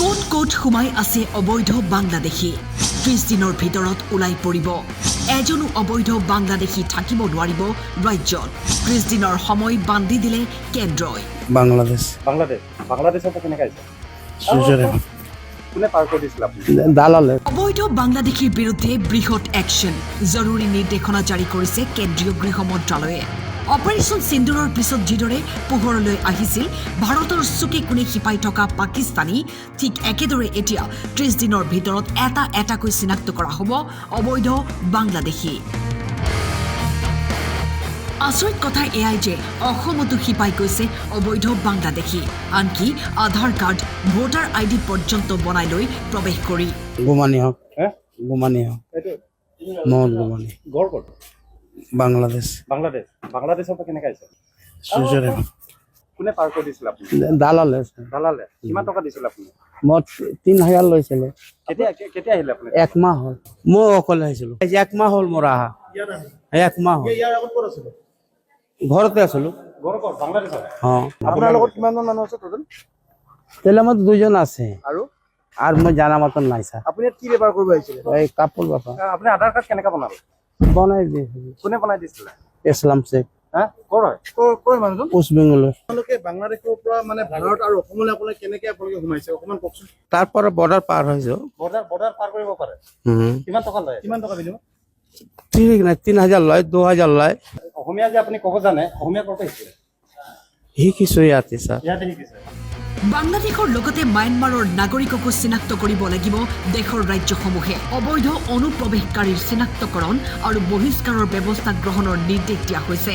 coat coat সোমাই আছে অবৈধ বাংলাদেশী 30 দিনৰ ভিতৰত ওলাই পৰিব এজনো অবৈধ বাংলাদেশী থাকিব নোৱাৰিব ৰাজ্যত 30 দিনৰ সময় বান্ধি দিলে কেন্দ্ৰই বাংলাদেশৰ পৰা কেনেকৈ আহিছে কোনে পাৰ কৰি দিছিল আপুনি দালালে অবৈধ বাংলাদেশীৰ বিৰুদ্ধে বৃহৎ একশ্যন জৰুৰী নিৰ্দেশনা জাৰি কৰিছে কেন্দ্ৰীয় গৃহ মন্ত্ৰালয়ে অপাৰেশ্যন সিন্দুৰৰ পিছত যিদৰে পোহৰলৈ আহিছিল ভাৰতৰ চুকে কোণে শিপাই থকা পাকিস্তানী ঠিক একেদৰে এতিয়া 30 দিনৰ ভিতৰত এটা এটাকৈ চিনাক্ত কৰা হ'ব অবৈধ বাংলাদেশী আচৰিত কথা এয়াই যে অসমতো শিপাই গৈছে অবৈধ বাংলাদেশী আনকি আধাৰ কাৰ্ড ভোটাৰ আইডি পৰ্যন্ত বনাই লৈ প্ৰৱেশ কৰি গুমানি হওক মহম্মদ গুমানি গড় ক'ত বাংলাদেশৰ পৰা কেনেকৈ আহিছে কোনে পাৰ কৰি দিছিল আপুনি দালালে কিমান টকা দিছিল আপুনি মই 3000 লৈছিলে কেতিয়া আহিলে আপুনি 1 মাহ হ'ল মই অকলে আহিছিলো 1 মাহ হ'ল মোৰ আহা 1 মাহ হ'ল ইয়াৰ আগত ক'ত আছিলে ঘৰতে আছিলো গড় ক'ত বাংলাদেশত আপোনাৰ লগত কিমানজন মানুহ আছে টোটেল তেলে মই দুজন আছে আৰু মই জানা মতন নাই ছাৰ আপুনি ইয়াত কি বেপাৰ কৰিব আহিছিলে এই কাপোৰ বাপা আপুনি আধাৰ কাৰ্ড কেনেকৈ বনালে বনাই দিছিলো কোনে বনাই দিছিলে ইছলাম শেখ ক'ৰ হয় ক'ৰ মানুহজন ওষ্ট বেংগলৰ আপোনালোকে বাংলাদেশৰ পৰা মানে ভাৰত আৰু অসমলৈ আপোনালোকে কেনেকৈ আপোনালোকে সোমাইছে অকণমান কওকচোন তাৰ পৰা বৰ্ডাৰ পাৰ হৈছো বৰ্ডাৰ পাৰ কৰিব পাৰে কিমান টকা লয় কিমান টকা বিনিময় ঠিক নাই 3000 লয় 2000 লয় অসমীয়া যে আপুনি ক'ব জানে অসমীয়া ক'ৰ পৰা শিকিছে শিকিছো ইয়াতে ছাৰ ইয়াতে শিকিছে বাংলাদেশৰ লগতে মায়ানমাৰৰ নাগৰিককো চিনাক্ত কৰিব লাগিব দেশৰ ৰাজ্যসমূহে অবৈধ অনুপ্ৰৱেশকাৰীৰ চিনাক্তকৰণ আৰু বহিষ্কাৰৰ ব্যৱস্থা গ্ৰহণৰ নিৰ্দেশ দিয়া হৈছে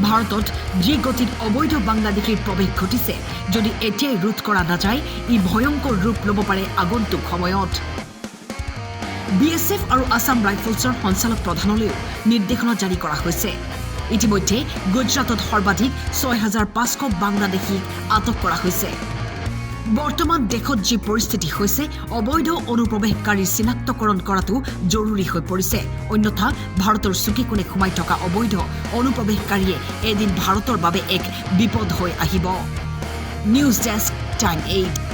ভাৰতত যি গতিত অবৈধ বাংলাদেশীৰ প্ৰৱেশ ঘটিছে যদি এতিয়াই ৰোধ কৰা নাযায় ই ভয়ংকৰ ৰূপ ল'ব পাৰে আগন্তুক সময়ত BSF আৰু আছাম ৰাইফলছৰ সঞ্চালক প্ৰধানলৈও নিৰ্দেশনা জাৰি কৰা হৈছে ইতিমধ্যে গুজৰাটত সৰ্বাধিক 6500 বাংলাদেশীক আটক কৰা হৈছে বৰ্তমান দেশত যি পৰিস্থিতি হৈছে অবৈধ অনুপ্ৰৱেশকাৰীৰ চিনাক্তকৰণ কৰাটো জৰুৰী হৈ পৰিছে অন্যথা ভাৰতৰ চুকে কোণে সোমাই থকা অবৈধ অনুপ্ৰৱেশকাৰীয়ে এদিন ভাৰতৰ বাবে এক বিপদ হৈ আহিব নিউজ ডেস্ক টাইম 8